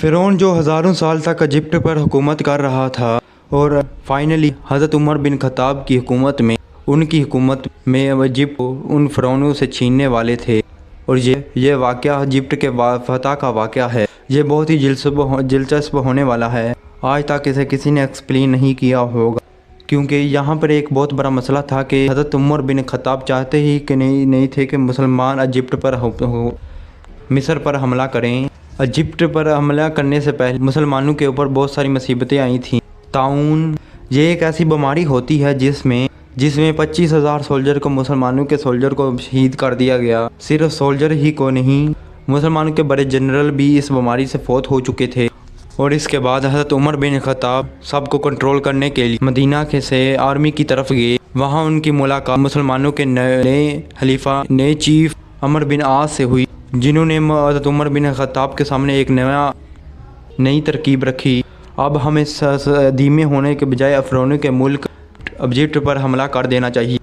فرعون جو ہزاروں سال تک ایجپٹ پر حکومت کر رہا تھا اور فائنلی حضرت عمر بن خطاب کی حکومت میں ان کی حکومت میں ایجپٹ کو ان فرعونوں سے چھیننے والے تھے۔ اور یہ واقعہ ایجپٹ کے فتح کا واقعہ ہے۔ یہ بہت ہی دلچسپ ہونے والا ہے۔ آج تک اسے کسی نے ایکسپلین نہیں کیا ہوگا، کیونکہ یہاں پر ایک بہت بڑا مسئلہ تھا کہ حضرت عمر بن خطاب چاہتے ہی کہ نہیں تھے کہ مسلمان ایجپٹ پر مصر پر حملہ کریں۔ ایجپٹ پر حملہ کرنے سے پہلے مسلمانوں کے اوپر بہت ساری مصیبتیں آئی تھیں۔ طاعون یہ ایک ایسی بیماری ہوتی ہے جس میں 25,000 سولجر کو مسلمانوں کے سولجر کو شہید کر دیا گیا۔ صرف سولجر ہی کو نہیں، مسلمانوں کے بڑے جنرل بھی اس بیماری سے فوت ہو چکے تھے۔ اور اس کے بعد حضرت عمر بن خطاب سب کو کنٹرول کرنے کے لیے مدینہ سے آرمی کی طرف گئے۔ وہاں ان کی ملاقات مسلمانوں کے نئے خلیفہ نئے چیف عمرو بن عاص سے ہوئی، جنہوں نے حضرت عمر بن خطاب کے سامنے ایک نئی ترکیب رکھی۔ اب ہمیں دھیمے ہونے کے بجائے فرعونوں کے ملک ایجپٹ پر حملہ کر دینا چاہیے۔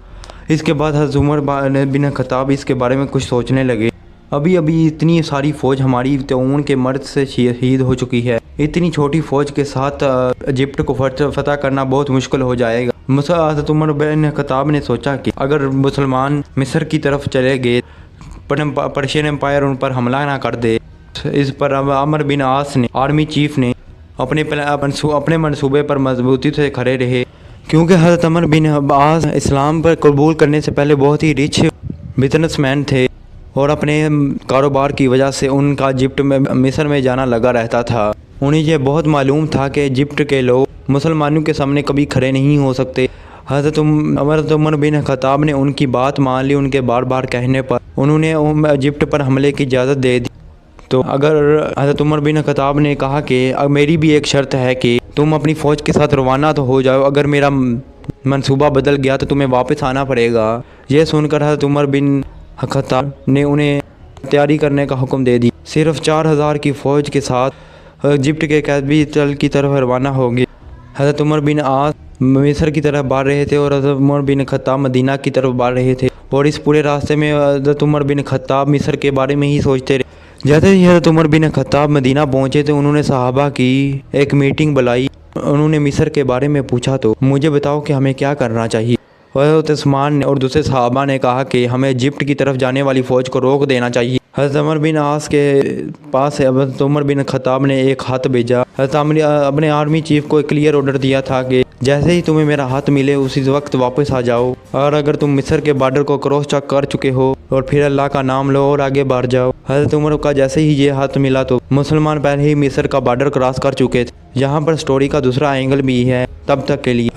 اس کے بعد حضرت عمر بن خطاب اس کے بارے میں کچھ سوچنے لگے۔ ابھی اتنی ساری فوج ہماری طاعون کے مرض سے شہید ہو چکی ہے، اتنی چھوٹی فوج کے ساتھ ایجپٹ کو فتح کرنا بہت مشکل ہو جائے گا۔ حضرت عمر بن خطاب نے سوچا کہ اگر مسلمان مصر کی طرف چلے گئے، پرشین امپائر ان پر حملہ نہ کر دے۔ اس پر عمرو بن عاص نے آرمی چیف نے اپنے منصوبے پر مضبوطی سے کھڑے رہے، کیونکہ حضرت عمرو بن عاص اسلام پر قبول کرنے سے پہلے بہت ہی رچ بزنس مین تھے، اور اپنے کاروبار کی وجہ سے ان کا ایجپٹ میں مصر میں جانا لگا رہتا تھا۔ انہیں یہ بہت معلوم تھا کہ ایجپٹ کے لوگ مسلمانوں کے سامنے کبھی کھڑے نہیں ہو سکتے۔ حضرت عمر بن خطاب نے ان کی بات مان لی۔ ان کے بار بار کہنے پر انہوں نے ایجپٹ پر حملے کی اجازت دے دی۔ تو اگر حضرت عمر بن خطاب نے کہا کہ میری بھی ایک شرط ہے کہ تم اپنی فوج کے ساتھ روانہ تو ہو جاؤ، اگر میرا منصوبہ بدل گیا تو تمہیں واپس آنا پڑے گا۔ یہ سن کر حضرت عمر بن خطاب نے انہیں تیاری کرنے کا حکم دے دی۔ صرف 4,000 کی فوج کے ساتھ ایجپٹ کے کیپٹل کی طرف روانہ ہو گئے۔ حضرت عمر بن عاص مصر کی طرف بڑھ رہے تھے اور حضرت عمر بن خطاب مدینہ کی طرف بڑھ رہے تھے، اور اس پورے راستے میں حضرت عمر بن خطاب مصر کے بارے میں ہی سوچتے رہے۔ جیسے ہی حضرت عمر بن خطاب مدینہ پہنچے تو انہوں نے صحابہ کی ایک میٹنگ بلائی۔ انہوں نے مصر کے بارے میں پوچھا تو مجھے بتاؤ کہ ہمیں کیا کرنا چاہیے۔ حضرت عثمان اور دوسرے صحابہ نے کہا کہ ہمیں ایجپٹ کی طرف جانے والی فوج کو روک دینا چاہیے۔ حضرت عمر بن عاص کے پاس حضرت عمر بن خطاب نے ایک خط بھیجا۔ حضرت اپنے آرمی چیف کو ایک کلیئر آرڈر دیا تھا کہ جیسے ہی تمہیں میرا ہاتھ ملے اسی وقت واپس آ جاؤ، اور اگر تم مصر کے بارڈر کو کراس چیک کر چکے ہو اور پھر اللہ کا نام لو اور آگے بڑھ جاؤ۔ حضرت عمر کا جیسے ہی یہ ہاتھ ملا تو مسلمان پہلے ہی مصر کا بارڈر کراس کر چکے تھے۔ یہاں پر سٹوری کا دوسرا اینگل بھی ہے۔ تب تک کے لیے